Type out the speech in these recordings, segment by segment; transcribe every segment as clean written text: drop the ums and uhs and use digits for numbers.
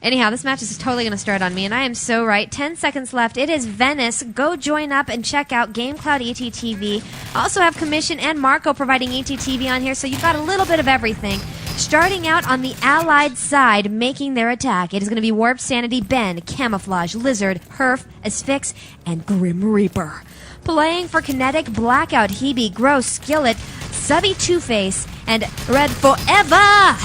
Anyhow, this match is totally going to start on me, and I am so right. 10 seconds left. It is Venice. Go join up and check out GameCloud ETTV. Also have Commission and Marco providing ETTV on here, so you've got a little bit of everything. Starting out on the Allied side, making their attack. It is going to be Warp, Sanity, Ben, Camouflage, Lizard, Herf, Asphyx, and Grim Reaper. Playing for Kinetic, Blackout, Hebe, Gross, Skillet, Subby Two-Face, and Red Forever!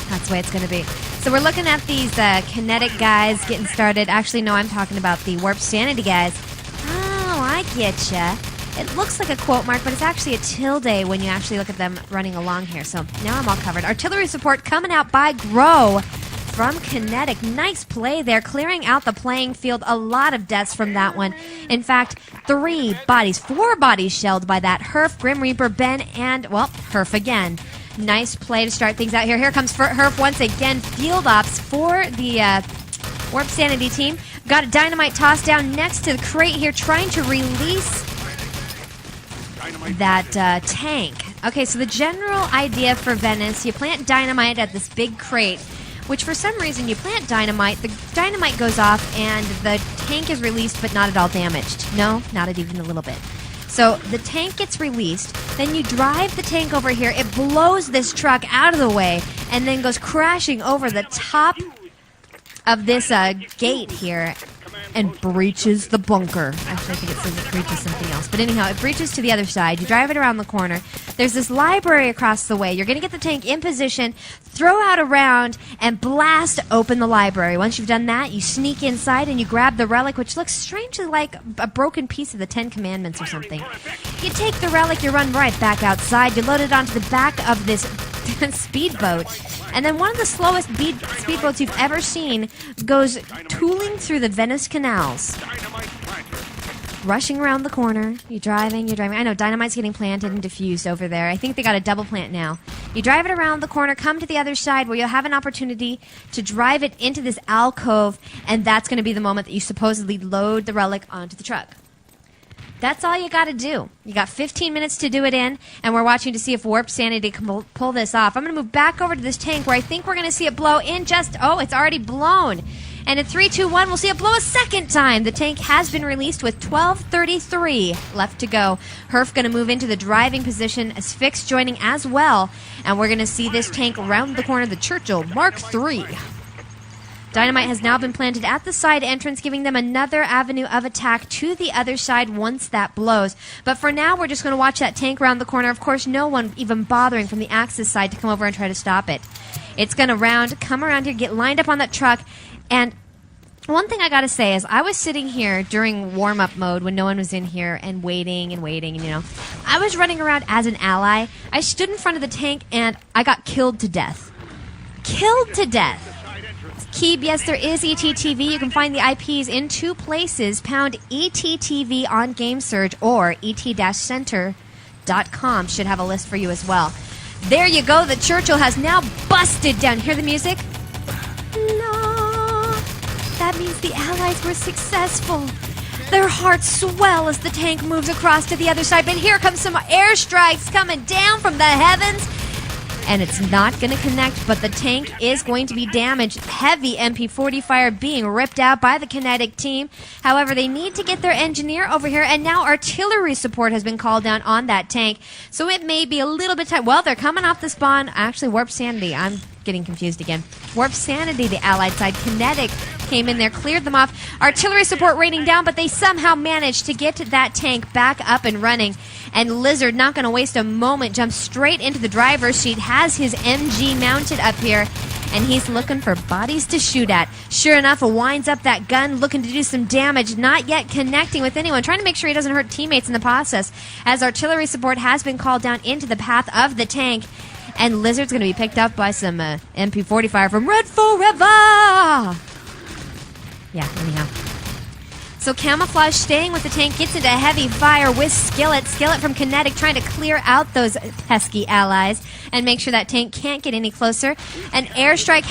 That's the way it's going to be. So we're looking at these Kinetic guys getting started. Actually, no, I'm talking about the Warp Sanity guys. Oh, I getcha. It looks like a quote mark, but it's actually a tilde when you actually look at them running along here. So now I'm all covered. Artillery support coming out by Grow from Kinetic. Nice play there, clearing out the playing field. A lot of deaths from that one. In fact, 4 bodies shelled by that. Herf, Grim Reaper, Ben, and, well, Herf again. Nice play to start things out here. Here comes Herf once again. Field ops for the Warp Sanity team. Got a dynamite toss down next to the crate here, trying to release that tank. Okay, so the general idea for Venice, you plant dynamite at this big crate, which for some reason you plant dynamite, the dynamite goes off, and the tank is released but not at all damaged. No, not even a little bit. So the tank gets released, then you drive the tank over here, it blows this truck out of the way, and then goes crashing over the top of this gate here and breaches the bunker. Actually, I think it says it breaches something else. But anyhow, it breaches to the other side. You drive it around the corner. There's this library across the way. You're going to get the tank in position, throw out a round, and blast open the library. Once you've done that, you sneak inside and you grab the relic, which looks strangely like a broken piece of the 10 Commandments or something. You take the relic, you run right back outside. You load it onto the back of this speedboat. And then one of the slowest speedboats you've ever seen goes tooling through the Venice canals. Rushing around the corner. You're driving. I know, dynamite's getting planted and diffused over there. I think they got a double plant now. You drive it around the corner, come to the other side where you'll have an opportunity to drive it into this alcove, and that's going to be the moment that you supposedly load the relic onto the truck. That's all you got to do. You got 15 minutes to do it in, and we're watching to see if Warp Sanity can pull this off. I'm going to move back over to this tank where I think we're going to see it blow in just... Oh, it's already blown. And in 3, 2, 1, we'll see it blow a second time. The tank has been released with 12:33 left to go. Herf going to move into the driving position. Asphyx joining as well. And we're going to see this tank round the corner of the Churchill Mark III. Dynamite has now been planted at the side entrance, giving them another avenue of attack to the other side once that blows. But for now, we're just going to watch that tank round the corner. Of course, no one even bothering from the Axis side to come over and try to stop it. It's going to come around here, get lined up on that truck. And one thing I got to say is I was sitting here during warm-up mode when no one was in here and waiting, and, you know. I was running around as an ally. I stood in front of the tank, and I got killed to death. Killed to death. Keeb, yes, there is ETTV. You can find the IPs in 2 places. Pound ETTV on GameSurge or et-center.com should have a list for you as well. There you go. The Churchill has now busted down. Hear the music? No. That means the Allies were successful. Their hearts swell as the tank moves across to the other side. But here comes some airstrikes coming down from the heavens. And it's not going to connect, but the tank is going to be damaged. Heavy MP40 fire being ripped out by the Kinetic team. However, they need to get their engineer over here, and now artillery support has been called down on that tank. So it may be a little bit tight. Well, they're coming off the spawn. Actually, Warp Sanity. I'm getting confused again. Warp Sanity, the Allied side. Kinetic came in there, cleared them off. Artillery support raining down, but they somehow managed to get that tank back up and running. And Lizard, not going to waste a moment, jumps straight into the driver's seat, has his MG mounted up here, and he's looking for bodies to shoot at. Sure enough, winds up that gun, looking to do some damage, not yet connecting with anyone, trying to make sure he doesn't hurt teammates in the process, as artillery support has been called down into the path of the tank. And Lizard's going to be picked up by some MP40 fire from Red Forever! Yeah, anyhow. So Camouflage staying with the tank, gets into heavy fire with Skillet. Skillet from Kinetic trying to clear out those pesky allies and make sure that tank can't get any closer. An airstrike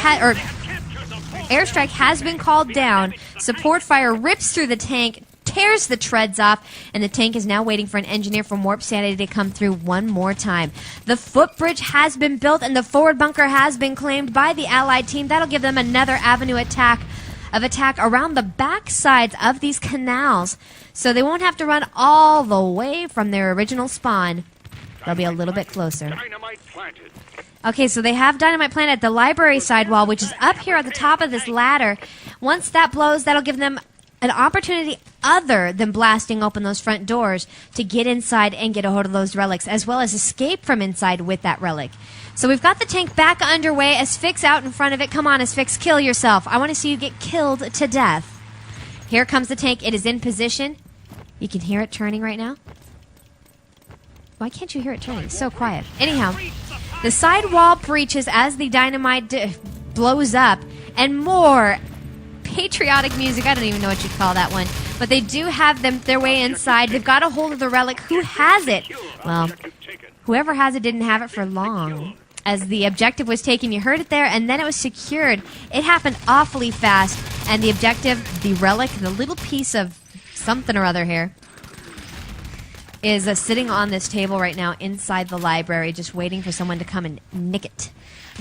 has been called down. Support fire rips through the tank, tears the treads off, and the tank is now waiting for an engineer from Warp Sanity to come through one more time. The footbridge has been built, and the forward bunker has been claimed by the Allied team. That'll give them another avenue of attack around the back sides of these canals, so they won't have to run all the way from their original spawn. They'll be a little bit closer. Okay, so they have dynamite planted at the library sidewall, which is up here at the top of this ladder. Once that blows, that'll give them an opportunity other than blasting open those front doors to get inside and get a hold of those relics, as well as escape from inside with that relic. So we've got the tank back underway. Asphyx out in front of it. Come on, Asphyx, kill yourself. I want to see you get killed to death. Here comes the tank. It is in position. You can hear it turning right now. Why can't you hear it turning? It's so quiet. Anyhow, the sidewall breaches as the dynamite blows up, and more patriotic music. I don't even know what you'd call that one. But they do have their way inside. They've got a hold of the relic. Who has it? Well, whoever has it didn't have it for long. As the objective was taken, you heard it there, and then it was secured. It happened awfully fast, and the objective, the relic, the little piece of something or other here, is sitting on this table right now inside the library, just waiting for someone to come and nick it.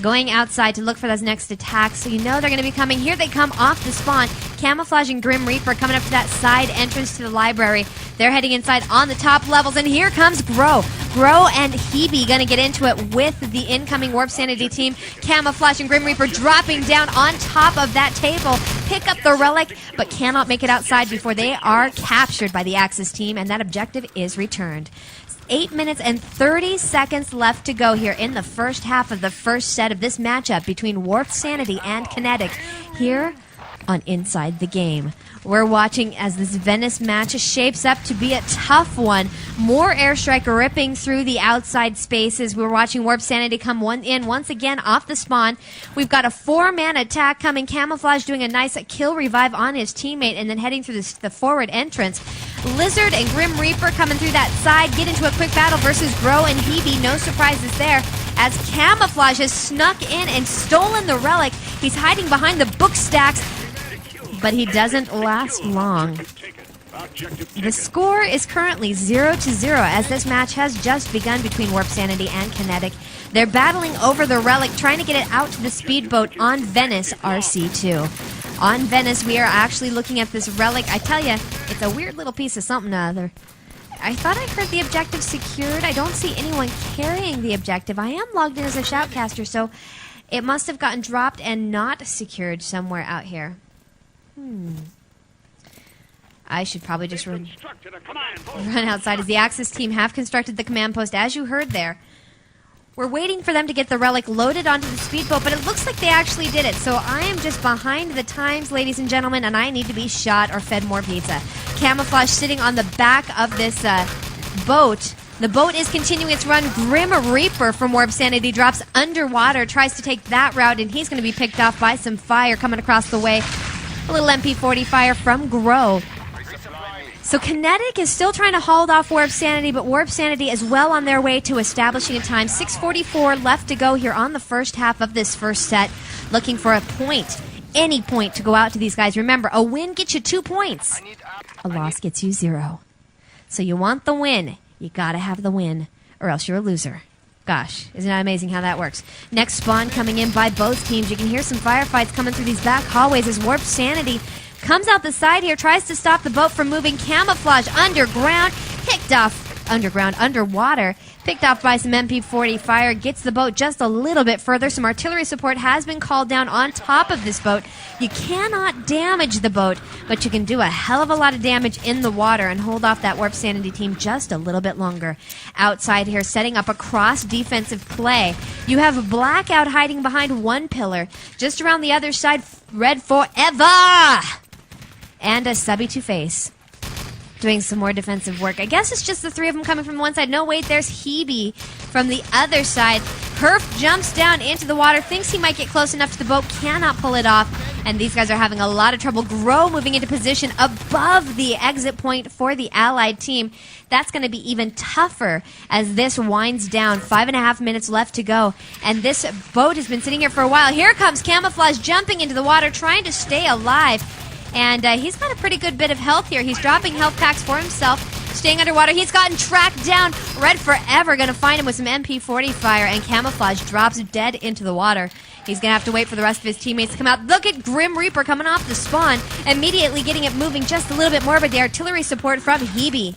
Going outside to look for those next attacks, so you know they're going to be coming. Here they come off the spawn. Camouflage and Grim Reaper coming up to that side entrance to the library. They're heading inside on the top levels, and here comes Grow. Grow and Hebe going to get into it with the incoming Warp Sanity team. Camouflage and Grim Reaper dropping down on top of that table, pick up the relic, but cannot make it outside before they are captured by the Axis team, and that objective is returned. 8 minutes and 30 seconds left to go here in the first half of the first set of this matchup between Warp Sanity and Kinetic here on Inside the Game. We're watching as this Venice match shapes up to be a tough one. More airstrike ripping through the outside spaces. We're watching Warp Sanity come once again off the spawn. We've got a 4-man attack coming. Camouflage doing a nice kill revive on his teammate and then heading through the forward entrance. Lizard and Grim Reaper coming through that side. Get into a quick battle versus Grow and Hebe. No surprises there as Camouflage has snuck in and stolen the relic. He's hiding behind the book stacks, but he doesn't last long. The score is currently 0-0 as this match has just begun between Warp Sanity and Kinetic. They're battling over the relic, trying to get it out to the speedboat on Venice RC2. On Venice, we are actually looking at this relic. I tell you, it's a weird little piece of something or other. I thought I heard the objective secured. I don't see anyone carrying the objective. I am logged in as a Shoutcaster, so it must have gotten dropped and not secured somewhere out here. I should probably just run outside as the Axis team have constructed the command post, as you heard there. We're waiting for them to get the relic loaded onto the speedboat, but it looks like they actually did it. So I am just behind the times, ladies and gentlemen, and I need to be shot or fed more pizza. Camouflage sitting on the back of this boat. The boat is continuing its run. Grim Reaper from Warp Sanity drops underwater, tries to take that route, and he's going to be picked off by some fire coming across the way. A little MP40 fire from Grow. So Kinetic is still trying to hold off Warp Sanity, but Warp Sanity is well on their way to establishing a time. 6:44 left to go here on the first half of this first set. Looking for a point, any point to go out to these guys. Remember, a win gets you 2 points. A loss gets you 0. So you want the win. You gotta have the win, or else you're a loser. Gosh, isn't that amazing how that works? Next spawn coming in by both teams. You can hear some firefights coming through these back hallways as Warp Sanity comes out the side here, tries to stop the boat from moving. Camouflage underground, picked off underwater, picked off by some MP40 fire, gets the boat just a little bit further. Some artillery support has been called down on top of this boat. You cannot damage the boat, but you can do a hell of a lot of damage in the water and hold off that Warp Sanity team just a little bit longer. Outside here, setting up a cross-defensive play. You have Blackout hiding behind one pillar. Just around the other side, Red Forever! And a Subby Two-Face doing some more defensive work. I guess it's just the three of them coming from one side. No, wait, there's Hebe from the other side. Perf jumps down into the water, thinks he might get close enough to the boat, cannot pull it off, and these guys are having a lot of trouble. Grow moving into position above the exit point for the Allied team. That's going to be even tougher as this winds down. 5.5 minutes left to go, and this boat has been sitting here for a while. Here comes Camouflage jumping into the water, trying to stay alive. And he's got a pretty good bit of health here. He's dropping health packs for himself, staying underwater. He's gotten tracked down. Red Forever going to find him with some MP40 fire, and Camouflage drops dead into the water. He's going to have to wait for the rest of his teammates to come out. Look at Grim Reaper coming off the spawn, immediately getting it moving just a little bit more, but the artillery support from Hebe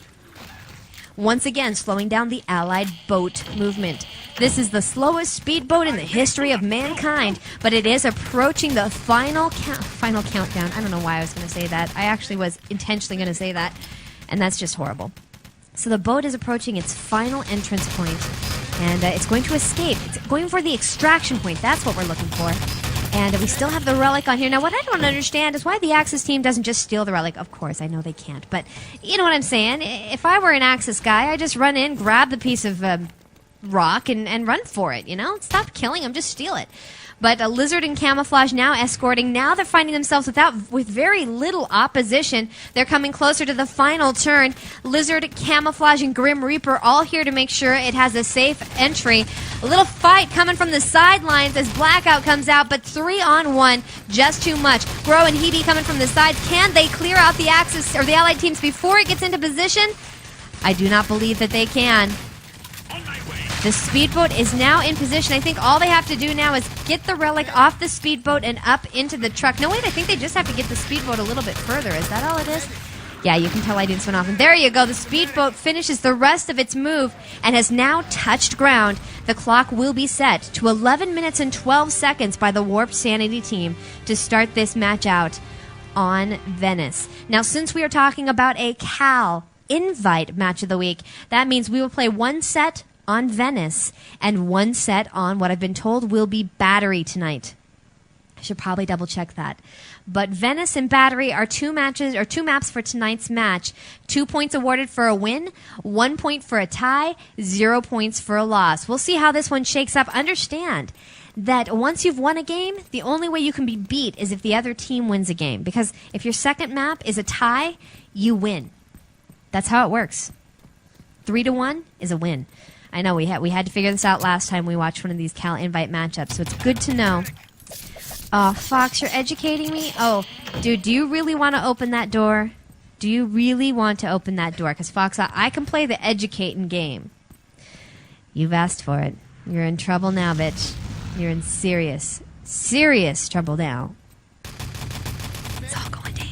once again slowing down the Allied boat movement. This is the slowest speedboat in the history of mankind, but it is approaching the final countdown. I don't know why I was going to say that. I actually was intentionally going to say that, and that's just horrible. So the boat is approaching its final entrance point, and it's going to escape. It's going for the extraction point. That's what we're looking for. And we still have the relic on here. Now, what I don't understand is why the Axis team doesn't just steal the relic. Of course, I know they can't, but you know what I'm saying? If I were an Axis guy, I'd just run in, grab the piece of rock, and run for it, you know? Stop killing them, just steal it. But Lizard and Camouflage now escorting. Now they're finding themselves with very little opposition. They're coming closer to the final turn. Lizard, Camouflage, and Grim Reaper all here to make sure it has a safe entry. A little fight coming from the sidelines as Blackout comes out, but 3-on-1, just too much. Grow and Hebe coming from the sides. Can they clear out the Axis or the Allied teams before it gets into position? I do not believe that they can. The speedboat is now in position. I think all they have to do now is get the relic off the speedboat and up into the truck. No, wait, I think they just have to get the speedboat a little bit further. Is that all it is? Yeah, you can tell I didn't swim off. And there you go. The speedboat finishes the rest of its move and has now touched ground. The clock will be set to 11 minutes and 12 seconds by the Warped Sanity team to start this match out on Venice. Now, since we are talking about a Cal Invite match of the week, that means we will play one set on Venice and one set on what I've been told will be Battery tonight. I should probably double check that. But Venice and Battery are two maps for tonight's match. 2 points awarded for a win, 1 point for a tie, 0 points for a loss. We'll see how this one shakes up. Understand that once you've won a game, the only way you can be beat is if the other team wins a game. Because if your second map is a tie, you win. That's how it works. 3-1 is a win. I know we had to figure this out last time we watched one of these Cal Invite matchups, so it's good to know. Oh, Fox, you're educating me? Oh, dude, do you really want to open that door? Do you really want to open that door? Because, Fox, I can play the educating game. You've asked for it. You're in trouble now, bitch. You're in serious, serious trouble now. It's all going down.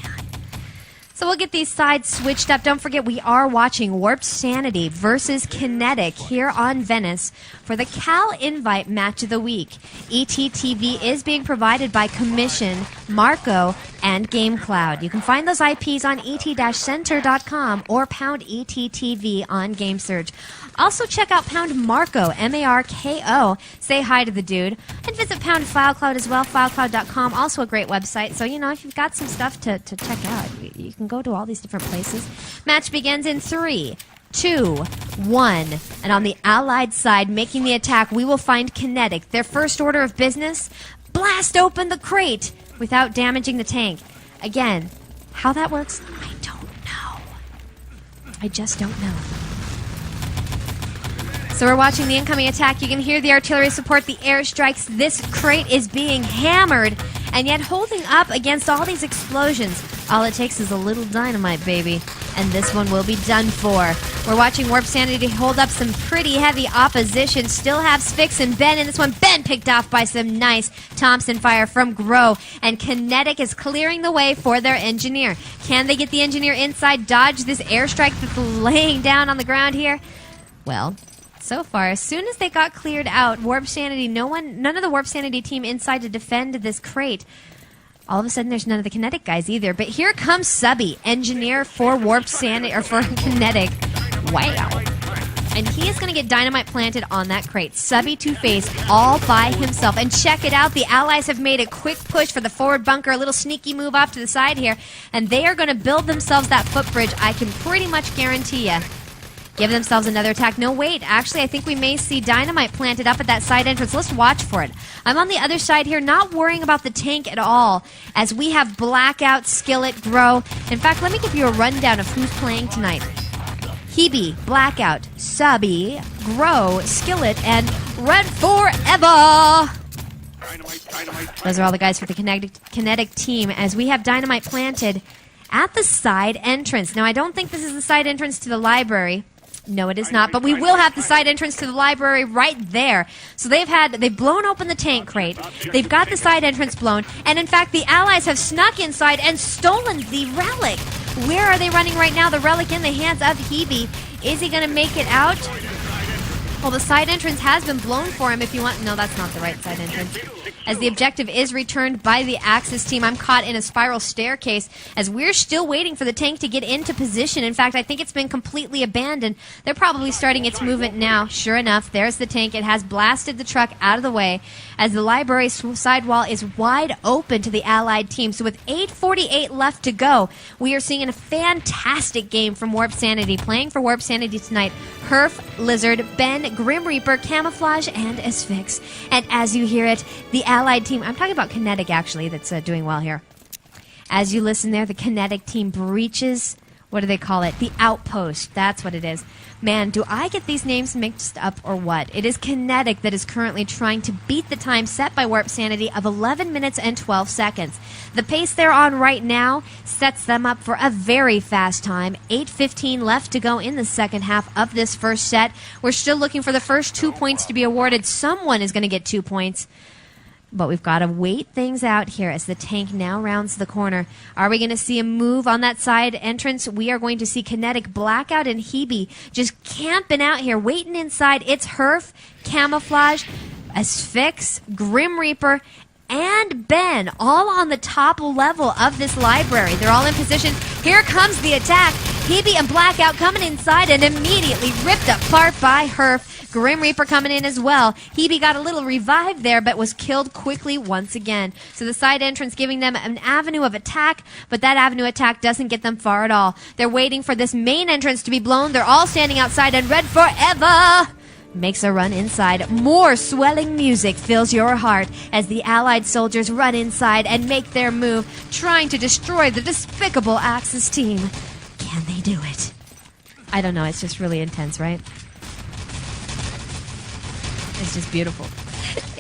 So we'll get these sides switched up. Don't forget, we are watching Warped Sanity versus Kinetic here on Venice for the Cal Invite Match of the Week. ETTV is being provided by Commission, Marco, and GameCloud. You can find those IPs on et-center.com or pound ETTV on GameSearch. Also check out Pound Marco, M-A-R-K-O. Say hi to the dude. And visit Pound FileCloud as well, filecloud.com. Also a great website. So, you know, if you've got some stuff to check out, you can go to all these different places. Match begins in 3, 2, 1. And on the Allied side, making the attack, we will find Kinetic. Their first order of business, blast open the crate without damaging the tank. Again, how that works, I don't know. I just don't know. So we're watching the incoming attack. You can hear the artillery support, the airstrikes. This crate is being hammered, and yet holding up against all these explosions. All it takes is a little dynamite, baby, and this one will be done for. We're watching Warp Sanity hold up some pretty heavy opposition. Still have Spix and Ben in this one. Ben picked off by some nice Thompson fire from Grow, and Kinetic is clearing the way for their engineer. Can they get the engineer inside, dodge this airstrike that's laying down on the ground here? Well, so far, as soon as they got cleared out, Warp Sanity, none of the Warp Sanity team inside to defend this crate. All of a sudden, there's none of the Kinetic guys either. But here comes Subby, engineer for Warp Sanity, or for Kinetic. Wow. And he is going to get dynamite planted on that crate. Subby to face all by himself. And check it out. The Allies have made a quick push for the forward bunker, a little sneaky move off to the side here. And they are going to build themselves that footbridge, I can pretty much guarantee you. Give themselves another attack. No, wait. Actually, I think we may see dynamite planted up at that side entrance. Let's watch for it. I'm on the other side here, not worrying about the tank at all, as we have Blackout, Skillet, Grow. In fact, let me give you a rundown of who's playing tonight. Hebe, Blackout, Subby, Grow, Skillet, and Red Forever. Those are all the guys for the Kinetic team as we have dynamite planted at the side entrance. Now, I don't think this is the side entrance to the library. No, it is not, but we will have the side entrance to the library right there. So they've blown open the tank crate. They've got the side entrance blown, and in fact, the allies have snuck inside and stolen the relic. Where are they running right now? The relic in the hands of Hebe. Is he going to make it out? Well, the side entrance has been blown for him if you want... No, that's not the right side entrance. As the objective is returned by the Axis team, I'm caught in a spiral staircase as we're still waiting for the tank to get into position. In fact, I think it's been completely abandoned. They're probably starting its movement now. Sure enough, there's the tank. It has blasted the truck out of the way as the library sidewall is wide open to the Allied team. So with 8:48 left to go, we are seeing a fantastic game from Warp Sanity. Playing for Warp Sanity tonight, Herf, Lizard, Ben, Grim Reaper, Camouflage, and Asphyx. And as you hear it, the Allied team, I'm talking about Kinetic actually, that's doing well here. As you listen there, the Kinetic team breaches, what do they call it? The outpost, that's what it is. Man, do I get these names mixed up or what? It is Kinetic that is currently trying to beat the time set by Warp Sanity of 11 minutes and 12 seconds. The pace they're on right now sets them up for a very fast time. 8:15 left to go in the second half of this first set. We're still looking for the first 2 points to be awarded. Someone is going to get 2 points. But we've got to wait things out here as the tank now rounds the corner. Are we going to see a move on that side entrance? We are going to see Kinetic, Blackout, and Hebe just camping out here, waiting inside. It's Herf, Camouflage, Asphyx, Grim Reaper, and Ben, all on the top level of this library. They're all in position. Here comes the attack. Hebe and Blackout coming inside and immediately ripped apart by Herf. Grim Reaper coming in as well. Hebe got a little revive there, but was killed quickly once again. So the side entrance giving them an avenue of attack, but that avenue attack doesn't get them far at all. They're waiting for this main entrance to be blown. They're all standing outside, and Red Forever makes a run inside. More swelling music fills your heart as the Allied soldiers run inside and make their move, trying to destroy the despicable Axis team. Can they do it? I don't know. It's just really intense, right? It's just beautiful.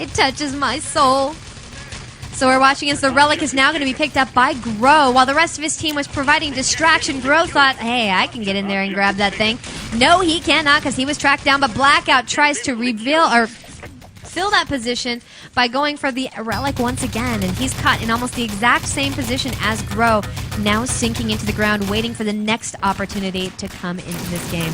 It touches my soul. So we're watching as the relic is now going to be picked up by Grow. While the rest of his team was providing distraction, Grow thought, hey, I can get in there and grab that thing. No, he cannot because he was tracked down, but Blackout tries to reveal or fill that position by going for the relic once again, and he's caught in almost the exact same position as Grow, now sinking into the ground, waiting for the next opportunity to come into this game.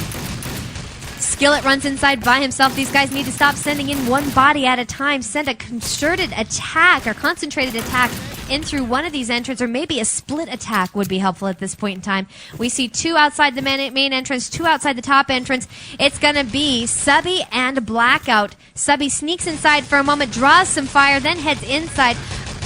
Skillet runs inside by himself. These guys need to stop sending in one body at a time. Send a concerted attack or concentrated attack in through one of these entrances, or maybe a split attack would be helpful at this point in time. We see two outside the main entrance, two outside the top entrance. It's going to be Subby and Blackout. Subby sneaks inside for a moment, draws some fire, then heads inside.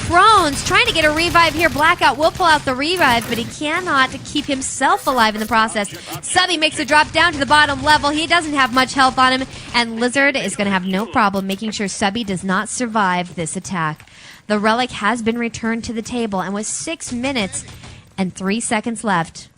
Crones trying to get a revive here. Blackout will pull out the revive, but he cannot keep himself alive in the process. Subby makes a drop down to the bottom level. He doesn't have much health on him, and Lizard is going to have no problem making sure Subby does not survive this attack. The relic has been returned to the table, and with 6 minutes and 3 seconds left,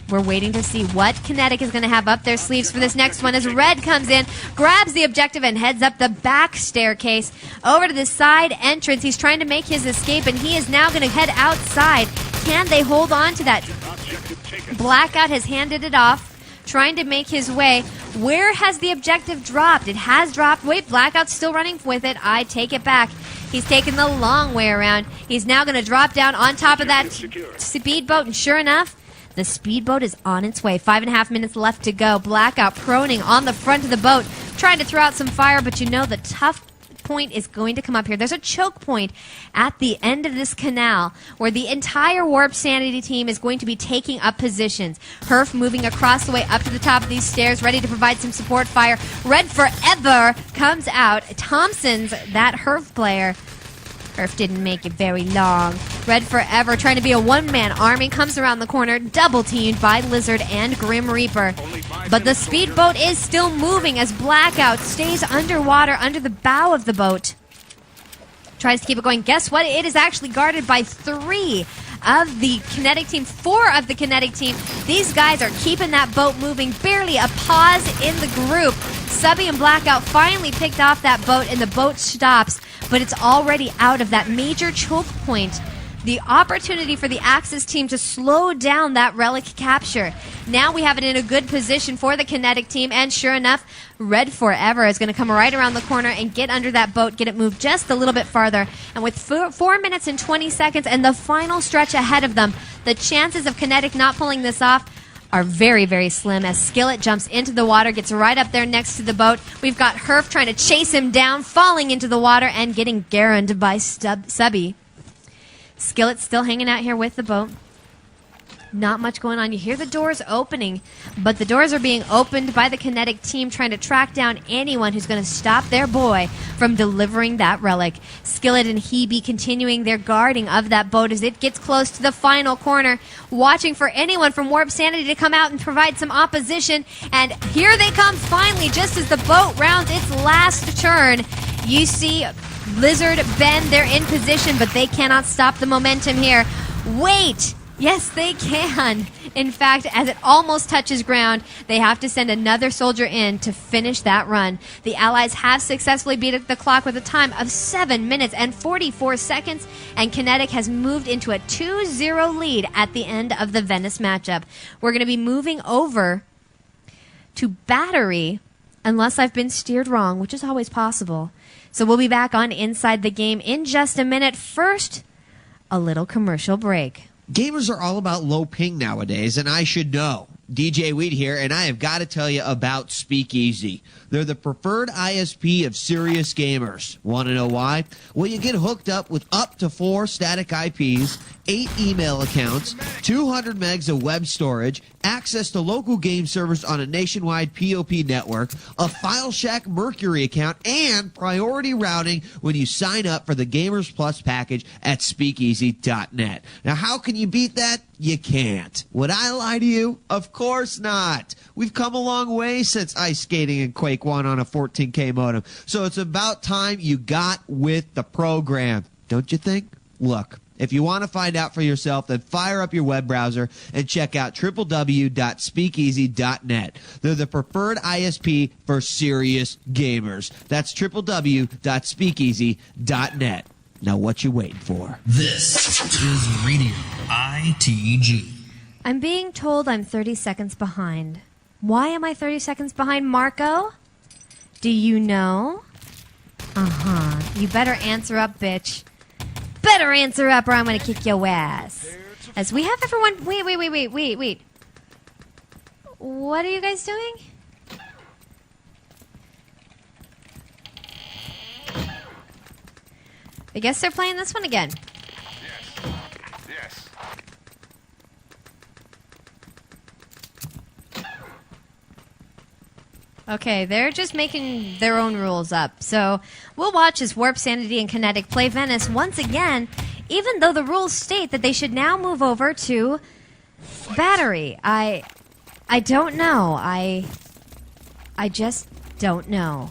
we're waiting to see what Kinetic is going to have up their sleeves for this next one as Red comes in, grabs the objective, and heads up the back staircase over to the side entrance. He's trying to make his escape, and he is now going to head outside. Can they hold on to that? Blackout has handed it off, trying to make his way. Where has the objective dropped? It has dropped. Wait, Blackout's still running with it. I take it back. He's taken the long way around. He's now going to drop down on top of that speedboat, and sure enough, the speedboat is on its way. 5.5 minutes left to go. Blackout proning on the front of the boat, trying to throw out some fire, but you know the tough point is going to come up here. There's a choke point at the end of this canal where the entire Warp Sanity team is going to be taking up positions. Herf moving across the way up to the top of these stairs, ready to provide some support fire. Red Forever comes out. Thompson's that Herf player. Herf didn't make it very long. Red Forever, trying to be a one-man army, comes around the corner, double-teamed by Lizard and Grim Reaper. But the speedboat is still moving as Blackout stays underwater under the bow of the boat. tries to keep it going. Guess what? It is actually guarded by 3 of the Kinetic team, 4 of the Kinetic team. These guys are keeping that boat moving. Barely a pause in the group. Subby and Blackout finally picked off that boat, and the boat stops, but it's already out of that major choke point. The opportunity for the Axis team to slow down that relic capture. Now we have it in a good position for the Kinetic team, and sure enough, Red Forever is going to come right around the corner and get under that boat, get it moved just a little bit farther. And with 4 minutes and 20 seconds and the final stretch ahead of them, the chances of Kinetic not pulling this off are very, very slim as Skillet jumps into the water, gets right up there next to the boat. We've got Herf trying to chase him down, falling into the water, and getting garroned by Subby. Skillet's still hanging out here with the boat. Not much going on. You hear the doors opening, but the doors are being opened by the Kinetic team trying to track down anyone who's going to stop their boy from delivering that relic. Skillet and Hebe continuing their guarding of that boat as it gets close to the final corner, watching for anyone from Warp Sanity to come out and provide some opposition. And here they come finally, just as the boat rounds its last turn. You see Lizard, Ben, they're in position, but they cannot stop the momentum here. Wait! Yes, they can. In fact, as it almost touches ground, they have to send another soldier in to finish that run. The Allies have successfully beat the clock with a time of 7 minutes and 44 seconds, and Kinetic has moved into a 2-0 lead at the end of the Venice matchup. We're going to be moving over to Battery, unless I've been steered wrong, which is always possible. So we'll be back on Inside the Game in just a minute. First, a little commercial break. Gamers are all about low ping nowadays, and I should know. DJ Weed here, and I have got to tell you about Speakeasy. They're the preferred ISP of serious gamers. Want to know why? Well, you get hooked up with up to 4 static IPs, 8 email accounts, 200 megs of web storage, access to local game servers on a nationwide POP network, a FileShack Mercury account, and priority routing when you sign up for the Gamers Plus package at speakeasy.net. Now, how can you beat that? You can't. Would I lie to you? Of course not. We've come a long way since ice skating and Quake 1 on a 14K modem. So it's about time you got with the program. Don't you think? Look, if you want to find out for yourself, then fire up your web browser and check out www.speakeasy.net. They're the preferred ISP for serious gamers. That's www.speakeasy.net. Now, what you waiting for? This is Radio ITG. I'm being told I'm 30 seconds behind. Why am I 30 seconds behind, Marco? Do you know? You better answer up, bitch. Better answer up or I'm going to kick your ass. As we have everyone... Wait. What are you guys doing? I guess they're playing this one again. Yes. Okay, they're just making their own rules up. So we'll watch as Warp Sanity and Kinetic play Venice once again, even though the rules state that they should now move over to Battery. I don't know. I just don't know.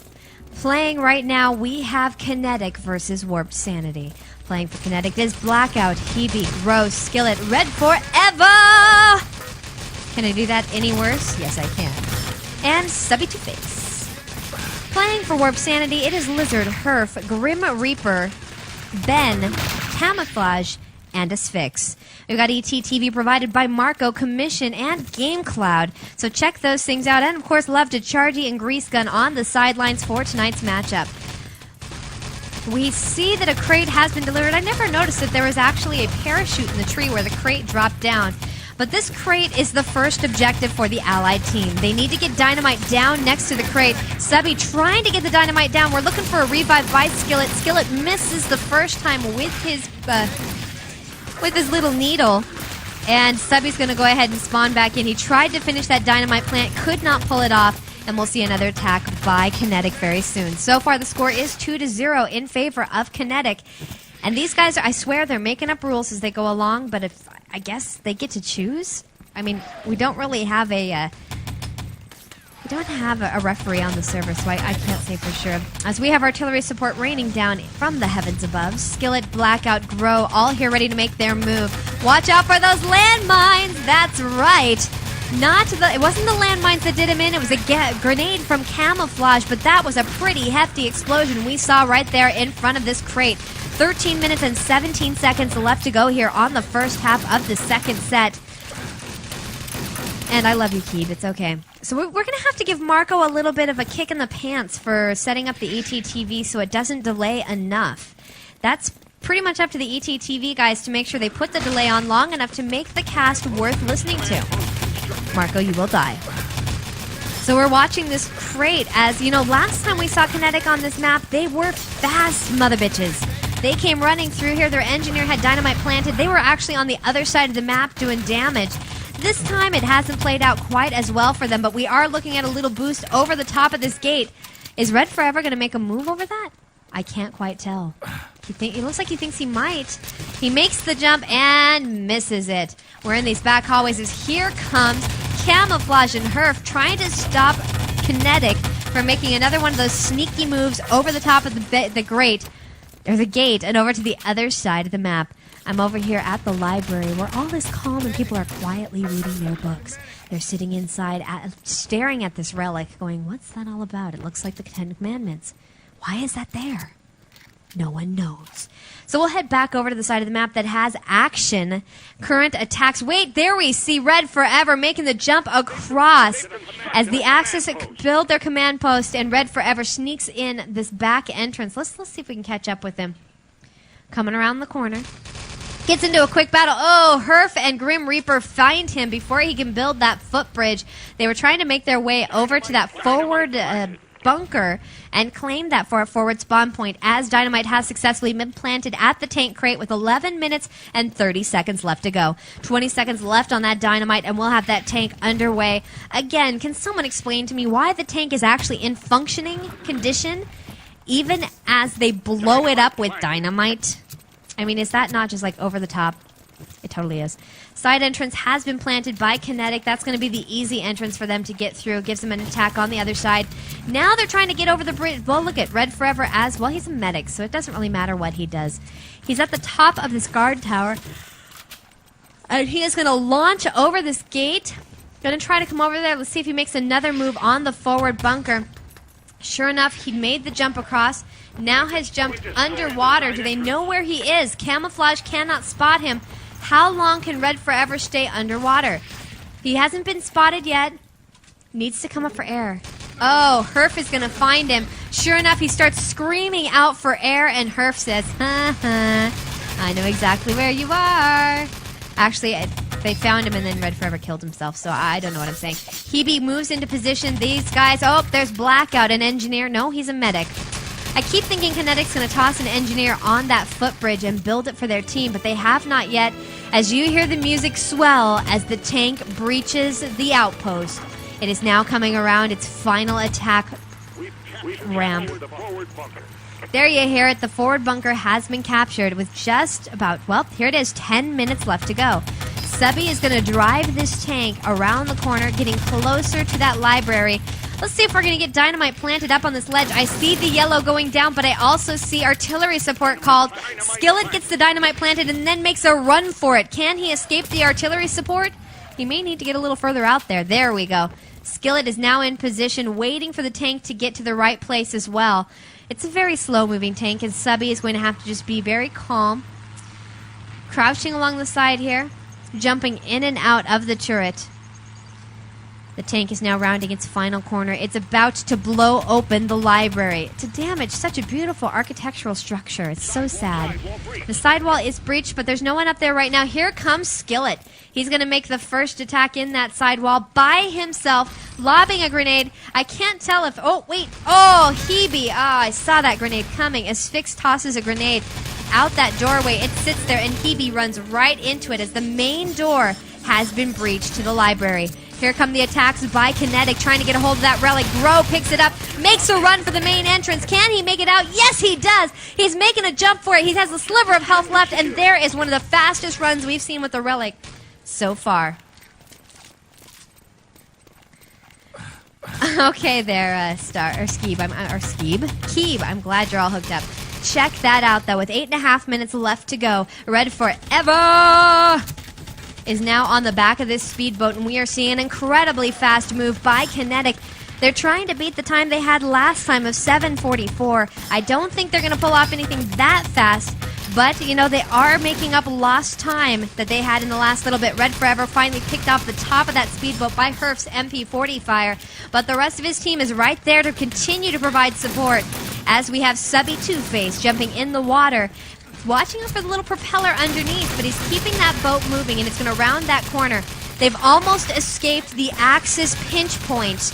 Playing right now, we have Kinetic versus Warped Sanity. Playing for Kinetic is Blackout, Hebe, Gross, Skillet, Red Forever! Can I do that any worse? Yes, I can. And Subby Two-Face. Playing for Warped Sanity, it is Lizard, Herf, Grim Reaper, Ben, Camouflage, and Asphyx. We've got ETTV provided by Marco, Commission, and GameCloud. So check those things out. And, of course, love to Chargy and Grease Gun on the sidelines for tonight's matchup. We see that a crate has been delivered. I never noticed that there was actually a parachute in the tree where the crate dropped down. But this crate is the first objective for the Allied team. They need to get Dynamite down next to the crate. Subby trying to get the Dynamite down. We're looking for a revive by Skillet. Skillet misses the first time with his little needle. And Subby's going to go ahead and spawn back in. He tried to finish that Dynamite plant, could not pull it off. And we'll see another attack by Kinetic very soon. So far, the score is 2-0 in favor of Kinetic. And these guys, I swear, they're making up rules as they go along, but if I guess they get to choose. I mean, we don't really have a We don't have a referee on the server, so I can't say for sure. As we have artillery support raining down from the heavens above, Skillet, Blackout, Grow, all here ready to make their move. Watch out for those landmines! That's right! It wasn't the landmines that did him in, it was a grenade from Camouflage, but that was a pretty hefty explosion we saw right there in front of this crate. 13 minutes and 17 seconds left to go here on the first half of the second set. And I love you, Keeb. It's okay. So we're going to have to give Marco a little bit of a kick in the pants for setting up the ETTV so it doesn't delay enough. That's pretty much up to the ETTV guys to make sure they put the delay on long enough to make the cast worth listening to. Marco, you will die. So we're watching this crate as, you know, last time we saw Kinetic on this map, they were fast mother bitches. They came running through here. Their engineer had dynamite planted. They were actually on the other side of the map doing damage. This time it hasn't played out quite as well for them, but we are looking at a little boost over the top of this gate. Is Red Forever going to make a move over that? I can't quite tell. It looks like he thinks he might. He makes the jump and misses it. We're in these back hallways as here comes Camouflage and Herf trying to stop Kinetic from making another one of those sneaky moves over the top of the gate and over to the other side of the map. I'm over here at the library where all is calm and people are quietly reading their books. They're sitting inside staring at this relic going, what's that all about? It looks like the Ten Commandments. Why is that there? No one knows. So we'll head back over to the side of the map that has action. Current attacks. Wait, there we see Red Forever making the jump across as the Axis build their command post and Red Forever sneaks in this back entrance. Let's see if we can catch up with him. Coming around the corner. Gets into a quick battle. Oh, Herf and Grim Reaper find him before he can build that footbridge. They were trying to make their way over to that forward bunker and claim that for a forward spawn point as dynamite has successfully been planted at the tank crate with 11 minutes and 30 seconds left to go. 20 seconds left on that dynamite and we'll have that tank underway. Again, can someone explain to me why the tank is actually in functioning condition even as they blow it up with dynamite? I mean, is that not just like over the top? It totally is. Side entrance has been planted by Kinetic. That's going to be the easy entrance for them to get through. Gives them an attack on the other side. Now they're trying to get over the bridge. Well, look at Red Forever as well. He's a medic, so it doesn't really matter what he does. He's at the top of this guard tower. And he is going to launch over this gate. Going to try to come over there. Let's see if he makes another move on the forward bunker. Sure enough, he made the jump across. Now has jumped underwater. Do they know where he is? Camouflage cannot spot him. How long can Red Forever stay underwater? He hasn't been spotted yet. Needs to come up for air. Oh, Herf is going to find him. Sure enough, he starts screaming out for air, and Herf says, I know exactly where you are. Actually, they found him, and then Red Forever killed himself, so I don't know what I'm saying. Hebe moves into position. These guys, oh, there's Blackout, an engineer. No, he's a medic. I keep thinking Kinetic's going to toss an engineer on that footbridge and build it for their team, but they have not yet. As you hear the music swell as the tank breaches the outpost, it is now coming around its final attack ramp. There you hear it. The forward bunker has been captured with just about, well, here it is, 10 minutes left to go. Subby is going to drive this tank around the corner, getting closer to that library. Let's see if we're going to get dynamite planted up on this ledge. I see the yellow going down, but I also see artillery support called. Skillet gets the dynamite planted and then makes a run for it. Can he escape the artillery support? He may need to get a little further out there. There we go. Skillet is now in position, waiting for the tank to get to the right place as well. It's a very slow-moving tank, and Subby is going to have to just be very calm. Crouching along the side here, jumping in and out of the turret. The tank is now rounding its final corner. It's about to blow open the library to damage such a beautiful architectural structure. It's so sad. The sidewall is breached, but there's no one up there right now. Here comes Skillet. He's going to make the first attack in that sidewall by himself, lobbing a grenade. I can't tell if... Oh, wait. Oh, Hebe. Ah, I saw that grenade coming. As Fix tosses a grenade out that doorway, it sits there, and Hebe runs right into it as the main door has been breached to the library. Here come the attacks by Kinetic, trying to get a hold of that relic. Grow picks it up, makes a run for the main entrance. Can he make it out? Yes, he does. He's making a jump for it. He has a sliver of health left, and there is one of the fastest runs we've seen with the relic so far. Okay there, Keeb. I'm glad you're all hooked up. Check that out, though. With 8.5 minutes left to go, Red Forever is now on the back of this speedboat, and we are seeing an incredibly fast move by Kinetic. They're trying to beat the time they had last time of 7:44. I don't think they're going to pull off anything that fast, but, you know, they are making up lost time that they had in the last little bit. Red Forever finally picked off the top of that speedboat by Herf's MP40 fire, but the rest of his team is right there to continue to provide support as we have Subby Two-Face jumping in the water, watching out for the little propeller underneath, but he's keeping that boat moving, and it's going to round that corner. They've almost escaped the Axis pinch point.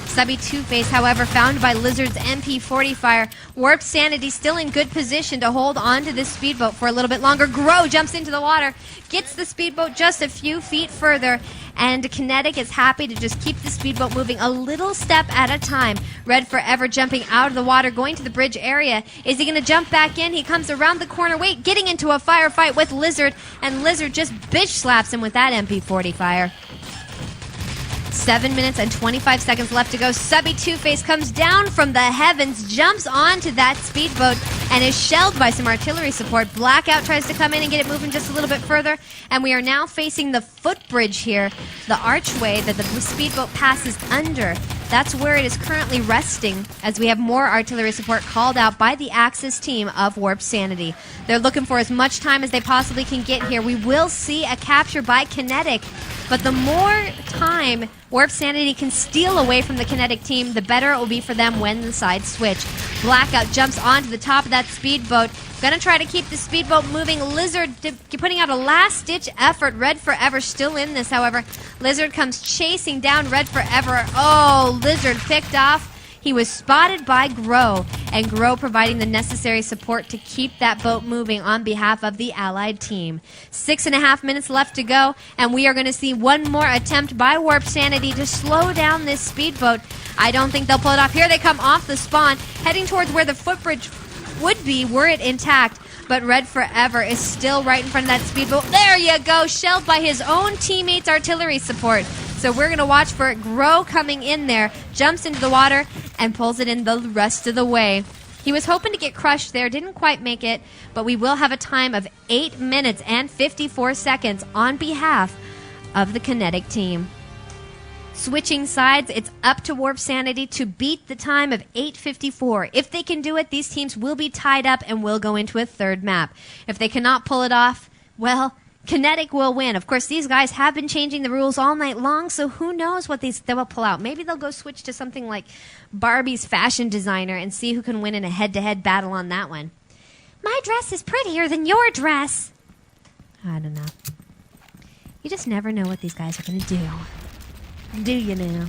Subby Two-Face, however, found by Lizard's MP40 fire. Warp Sanity still in good position to hold on to this speedboat for a little bit longer. Grow jumps into the water, gets the speedboat just a few feet further, and Kinetic is happy to just keep the speedboat moving a little step at a time. Red Forever jumping out of the water, going to the bridge area. Is he going to jump back in? He comes around the corner. Wait, getting into a firefight with Lizard, and Lizard just bitch slaps him with that MP40 fire. 7 minutes and 25 seconds left to go. Subby Two-Face comes down from the heavens, jumps onto that speedboat, and is shelled by some artillery support. Blackout tries to come in and get it moving just a little bit further, and we are now facing the footbridge here, the archway that the speedboat passes under. That's where it is currently resting, as we have more artillery support called out by the Axis team of Warp Sanity. They're looking for as much time as they possibly can get here. We will see a capture by Kinetic, but the more time Warp Sanity can steal away from the Kinetic team, the better it will be for them when the sides switch. Blackout jumps onto the top of that speedboat. Gonna try to keep the speedboat moving. Lizard putting out a last-ditch effort. Red Forever still in this, however. Lizard comes chasing down Red Forever. Oh, Lizard picked off. He was spotted by Grow, and Grow providing the necessary support to keep that boat moving on behalf of the Allied team. 6.5 minutes left to go, and we are going to see one more attempt by Warp Sanity to slow down this speedboat. I don't think they'll pull it off. Here they come off the spawn, heading towards where the footbridge would be were it intact, but Red Forever is still right in front of that speedboat. There you go, shelled by his own teammates' artillery support. So we're going to watch for it. Grow coming in there, jumps into the water, and pulls it in the rest of the way. He was hoping to get crushed there, didn't quite make it, but we will have a time of 8 minutes and 54 seconds on behalf of the Kinetic team. Switching sides, it's up to Warp Sanity to beat the time of 8:54. If they can do it, these teams will be tied up and will go into a third map. If they cannot pull it off, well, Kinetic will win. Of course, these guys have been changing the rules all night long, so who knows what they will pull out. Maybe they'll go switch to something like Barbie's fashion designer and see who can win in a head-to-head battle on that one. My dress is prettier than your dress. I don't know. You just never know what these guys are going to do. Do you know?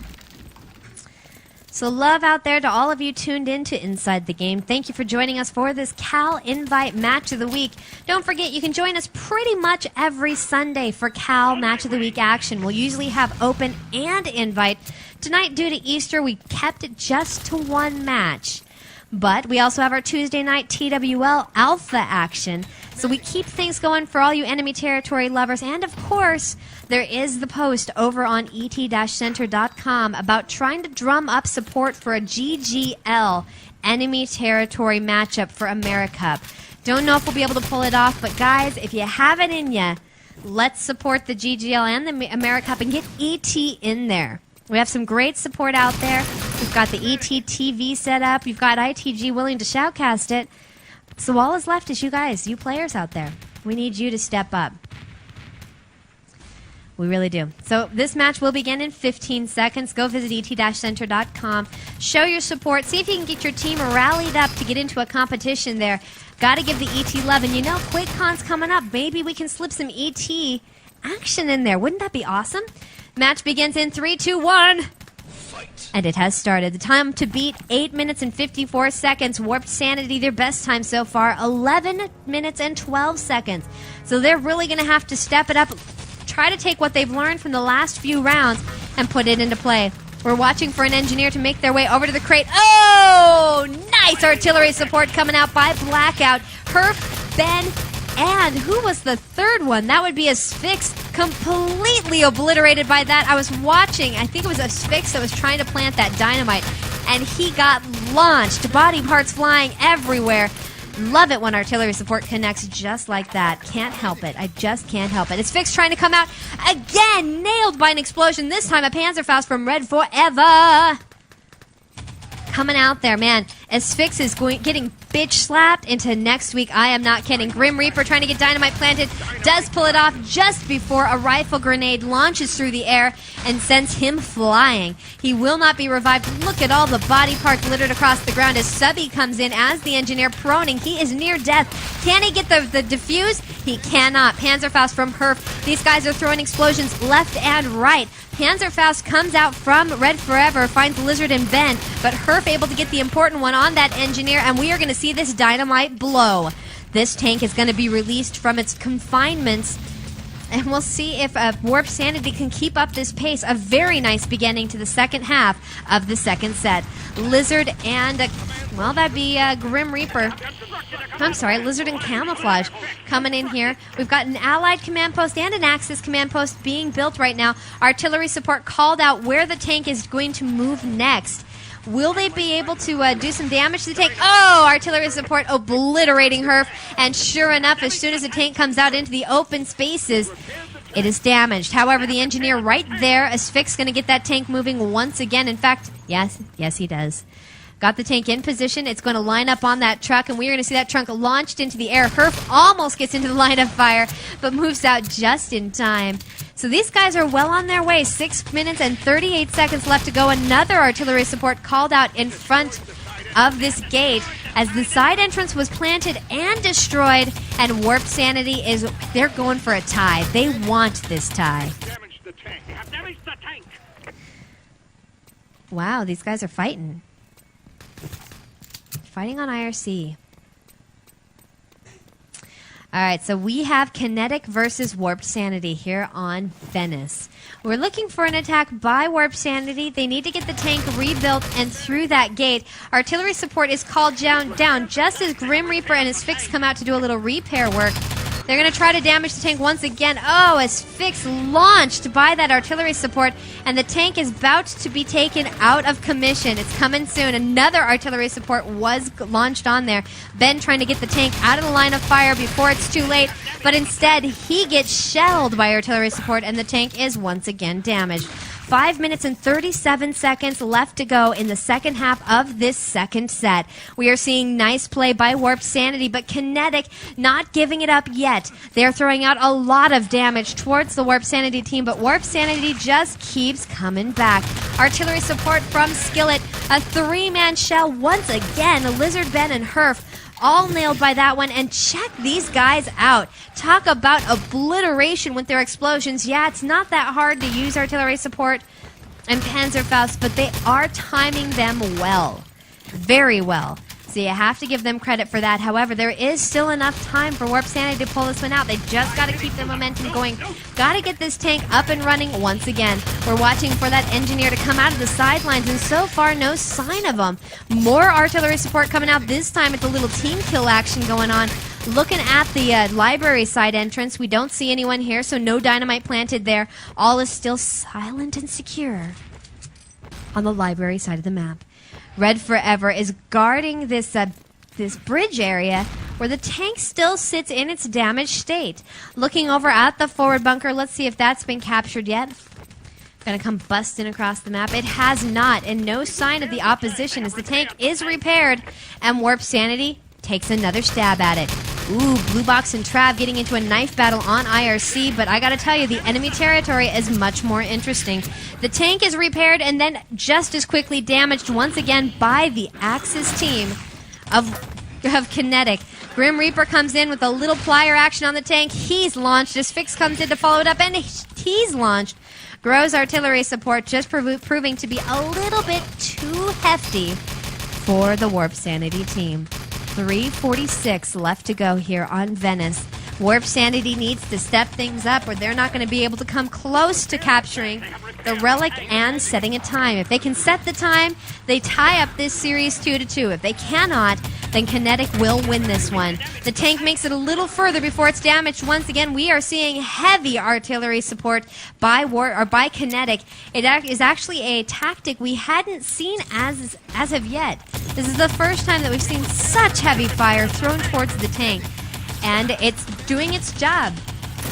So love out there to all of you tuned in to Inside the Game. Thank you for joining us for this Cal Invite Match of the Week. Don't forget, you can join us pretty much every Sunday for Cal Match of the Week action. We'll usually have open and invite. Tonight, due to Easter, we kept it just to one match. But we also have our Tuesday night TWL Alpha action. So we keep things going for all you enemy territory lovers. And of course, there is the post over on et-center.com about trying to drum up support for a GGL enemy territory matchup for AmeriCup. Don't know if we'll be able to pull it off, but guys, if you have it in you, let's support the GGL and the AmeriCup and get ET in there. We have some great support out there. We've got the ET TV set up. We've got ITG willing to shoutcast it. So all is left is you guys, you players out there. We need you to step up. We really do. So this match will begin in 15 seconds. Go visit et-center.com. Show your support. See if you can get your team rallied up to get into a competition there. Got to give the ET love. And you know, QuakeCon's coming up. Maybe we can slip some ET action in there. Wouldn't that be awesome? Match begins in 3, 2, 1. Fight. And it has started. The time to beat, 8 minutes and 54 seconds. Warped Sanity, their best time so far, 11 minutes and 12 seconds. So they're really going to have to step it up, try to take what they've learned from the last few rounds and put it into play. We're watching for an engineer to make their way over to the crate. Oh, nice artillery support coming out by Blackout. Herf, Ben, and who was the third one? That would be Asphyx. completely obliterated by that. I was watching, I think it was a Sphinx that was trying to plant that dynamite, and he got launched. Body parts flying everywhere. Love it when artillery support connects just like that. Can't help it. I just can't help it. It's Fix trying to come out again. Nailed by an explosion. This time a Panzerfaust from Red Forever. Coming out there, man. As Fix is getting bitch slapped into next week. I am not kidding. Grim Reaper trying to get dynamite planted. Does pull it off just before a rifle grenade launches through the air and sends him flying. He will not be revived. Look at all the body parts littered across the ground as Subby comes in as the engineer proning. He is near death. Can he get the defuse? He cannot. Panzerfaust from Herf. These guys are throwing explosions left and right. Panzerfaust comes out from Red Forever, finds Lizard and Ben, but Herf able to get the important one on that engineer, and we are going to see this dynamite blow. This tank is going to be released from its confinements, and we'll see if Warp Sanity can keep up this pace. A very nice beginning to the second half of the second set. Lizard and, well, that'd be Grim Reaper. I'm sorry, Lizard and Camouflage coming in here. We've got an Allied command post and an Axis command post being built right now. Artillery support called out where the tank is going to move next. Will they be able to do some damage to the tank? Oh, artillery support obliterating Herf. And sure enough, as soon as the tank comes out into the open spaces, it is damaged. However, the engineer right there, Asphyx, going to get that tank moving once again. In fact, yes, he does. Got the tank in position. It's going to line up on that truck, and we're going to see that truck launched into the air. Herf almost gets into the line of fire, but moves out just in time. So these guys are well on their way. 6 minutes and 38 seconds left to go. Another artillery support called out in front of this gate as the side entrance was planted and destroyed, and Warp Sanity they're going for a tie. They want this tie. Wow, these guys are fighting. Fighting on IRC. All right, so we have Kinetic versus Warp Sanity here on Venice. We're looking for an attack by Warp Sanity. They need to get the tank rebuilt and through that gate. Artillery support is called down just as Grim Reaper and his Fix come out to do a little repair work. They're going to try to damage the tank once again. Oh, as Fix launched by that artillery support, and the tank is about to be taken out of commission. It's coming soon. Another artillery support was launched on there. Ben trying to get the tank out of the line of fire before it's too late, but instead he gets shelled by artillery support, and the tank is once again damaged. 5 minutes and 37 seconds left to go in the second half of this second set. We are seeing nice play by Warp Sanity, but Kinetic not giving it up yet. They're throwing out a lot of damage towards the Warp Sanity team, but Warp Sanity just keeps coming back. Artillery support from Skillet, a three-man shell once again. Lizard, Ben, and Herf all nailed by that one, and check these guys out. Talk about obliteration with their explosions. Yeah, it's not that hard to use artillery support and Panzerfaust, but they are timing them well. Very well. So you have to give them credit for that. However, there is still enough time for Warp Sanity to pull this one out. They just got to keep the momentum going. Got to get this tank up and running once again. We're watching for that engineer to come out of the sidelines, and so far, no sign of him. More artillery support coming out. This time, it's a little team kill action going on. Looking at the library side entrance, we don't see anyone here, so no dynamite planted there. All is still silent and secure on the library side of the map. Red Forever is guarding this bridge area where the tank still sits in its damaged state. Looking over at the forward bunker, let's see if that's been captured yet. Gonna come busting across the map. It has not, and no sign of the opposition as the tank is repaired, and Warp Sanity takes another stab at it. Ooh, Blue Box and Trav getting into a knife battle on IRC, but I gotta tell you, the enemy territory is much more interesting. The tank is repaired and then just as quickly damaged once again by the Axis team of Kinetic. Grim Reaper comes in with a little plier action on the tank. He's launched. As Fix comes in to follow it up, and he's launched. Grows artillery support, just proving to be a little bit too hefty for the Warp Sanity team. 3:46 left to go here on Venice. Warp Sanity needs to step things up, or they're not going to be able to come close to capturing the relic and setting a time. If they can set the time, they tie up this series 2-2. If they cannot, then Kinetic will win this one. The tank makes it a little further before it's damaged. Once again, we are seeing heavy artillery support by Kinetic. It is actually a tactic we hadn't seen as of yet. This is the first time that we've seen such heavy fire thrown towards the tank, and it's doing its job.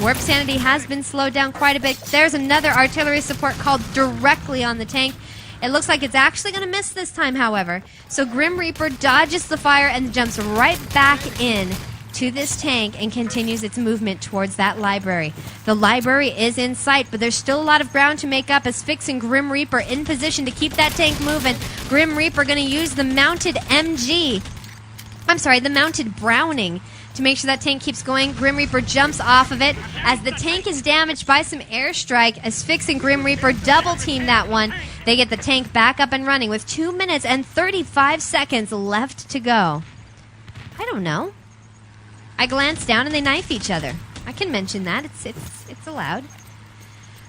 Warp Sanity has been slowed down quite a bit. There's another artillery support called directly on the tank. It looks like it's actually going to miss this time, however. So Grim Reaper dodges the fire and jumps right back in to this tank and continues its movement towards that library. The library is in sight, but there's still a lot of ground to make up as Fix and Grim Reaper in position to keep that tank moving. Grim Reaper going to use the mounted the mounted Browning to make sure that tank keeps going. Grim Reaper jumps off of it as the tank is damaged by some airstrike. As Fix and Grim Reaper double team that one, they get the tank back up and running with 2 minutes and 35 seconds left to go. I don't know. I glance down and they knife each other. I can mention that. It's allowed.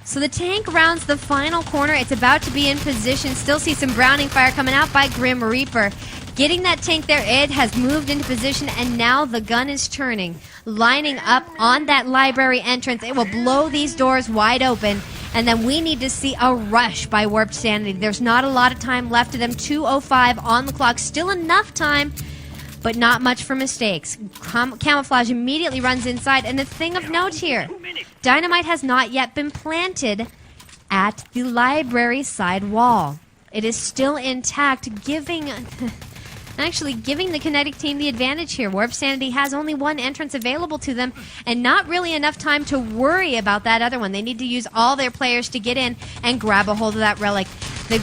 So the tank rounds the final corner. It's about to be in position. Still see some Browning fire coming out by Grim Reaper. Getting that tank there, it has moved into position, and now the gun is turning. Lining up on that library entrance. It will blow these doors wide open, and then we need to see a rush by Warped Sanity. There's not a lot of time left to them. 2:05 on the clock. Still enough time, but not much for mistakes. Camouflage immediately runs inside, and the thing of note here, dynamite has not yet been planted at the library side wall. It is still intact, giving the Kinetic team the advantage here. Warp Sanity has only one entrance available to them and not really enough time to worry about that other one. They need to use all their players to get in and grab a hold of that relic. The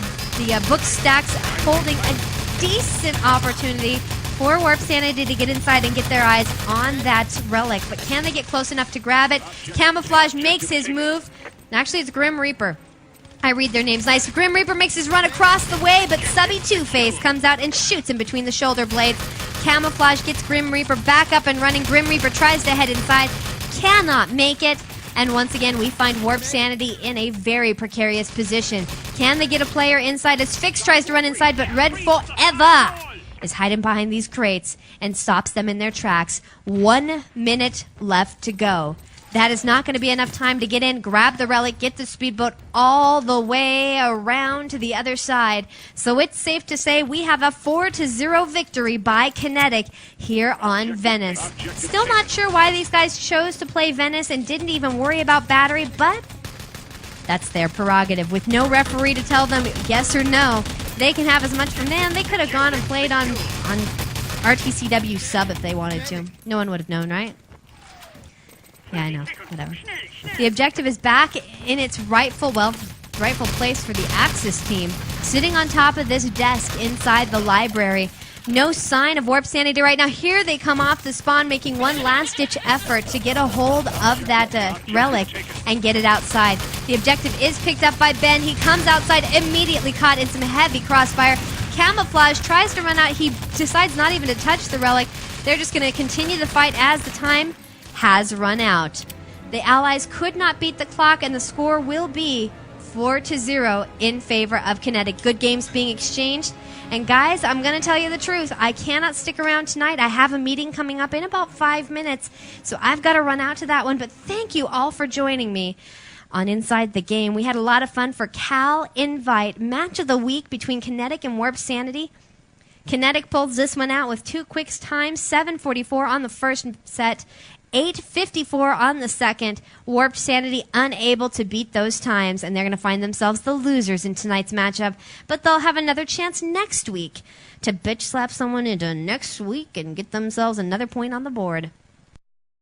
book stacks holding a decent opportunity for Warp Sanity to get inside and get their eyes on that relic. But can they get close enough to grab it? Camouflage makes his move. Actually, it's Grim Reaper. I read their names nice. Grim Reaper makes his run across the way, but Subby Two-Face comes out and shoots him between the shoulder blades. Camouflage gets Grim Reaper back up and running. Grim Reaper tries to head inside, cannot make it. And once again, we find Warp Sanity in a very precarious position. Can they get a player inside as Fix tries to run inside, but Red Forever is hiding behind these crates and stops them in their tracks. 1 minute left to go. That is not going to be enough time to get in, grab the relic, get the speedboat all the way around to the other side. So it's safe to say we have a 4-0 victory by Kinetic here on Venice. Still not sure why these guys chose to play Venice and didn't even worry about battery, but that's their prerogative. With no referee to tell them yes or no, they can have as much from them. They could have gone and played on RTCW sub if they wanted to. No one would have known, right? Yeah, I know. Whatever. The objective is back in its rightful place for the Axis team, sitting on top of this desk inside the library. No sign of Warp Sanity right now. Here they come off the spawn, making one last-ditch effort to get a hold of that relic and get it outside. The objective is picked up by Ben. He comes outside, immediately caught in some heavy crossfire. Camouflage tries to run out. He decides not even to touch the relic. They're just going to continue the fight as the time has run out. The Allies could not beat the clock, and the score will be 4-0 in favor of Kinetic. Good games being exchanged. And guys, I'm going to tell you the truth. I cannot stick around tonight. I have a meeting coming up in about 5 minutes, so I've got to run out to that one. But thank you all for joining me on Inside the Game. We had a lot of fun for Cal Invite Match of the Week between Kinetic and Warp Sanity. Kinetic pulls this one out with 2 quick times, 7:44 on the first set, 8:54 on the second. Warped Sanity unable to beat those times, and they're going to find themselves the losers in tonight's matchup. But they'll have another chance next week to bitch slap someone into next week and get themselves another point on the board.